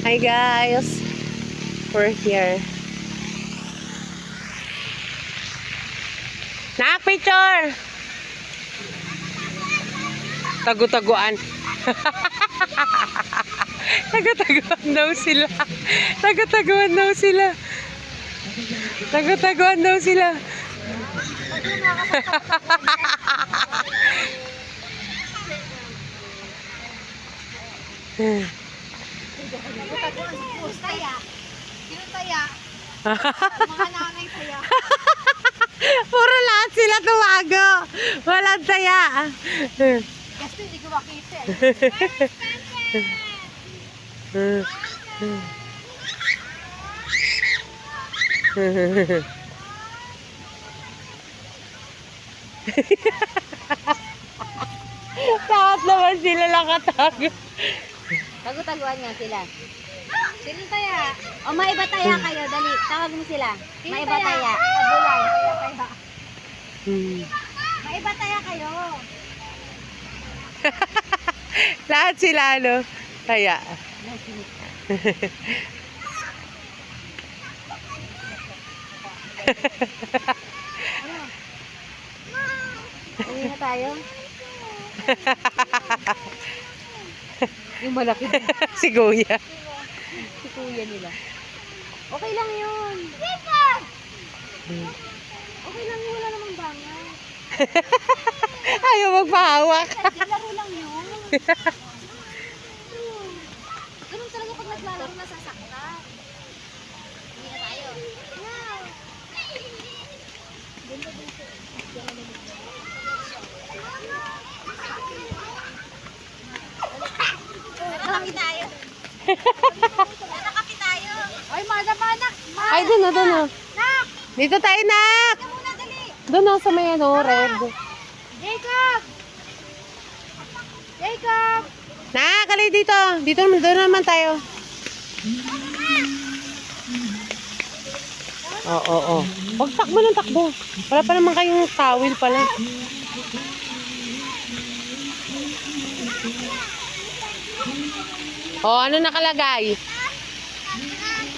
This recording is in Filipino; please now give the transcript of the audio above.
Hi guys, we're here. Nak, picture! Tagu-taguan. Tagu-taguan daw sila. Tagu-taguan daw sila. Tagu-taguan daw sila. Taya. Sino taya? Mga naming taya. Puro lahat sila tumago. Walang taya. Kasi hindi ko makita. Lahat naman sila nakatago. Tagu-taguan nga sila. Sino taya? O maiba taya kayo, dali. Tawag mo sila. Maiba taya. Abulan, taya. Maiba taya kayo. Lahat sila ano, taya. Uwi na tayo. Yung malaki. Si Kuya. Si kuya nila. Okay lang yun. Okay lang yun. Wala namang bangal. Ayaw magpahawak. Laro lang yun. Ganun talaga pag naglalaro nasasaktan. Hindi na tayo. Nakakapi tayo. Nakakapi tayo. Ay, mana. Ay, doon na, doon na. Nak! Dito tayo, Nak. Ika muna, dali. Doon na sa may ano, red. Jacob! Jacob! Nak, kali dito. Dito naman, doon naman tayo. Oo. Huwag takbo ng takbo. Wala pa naman kayong towel pala. Oh, ano nakalagay?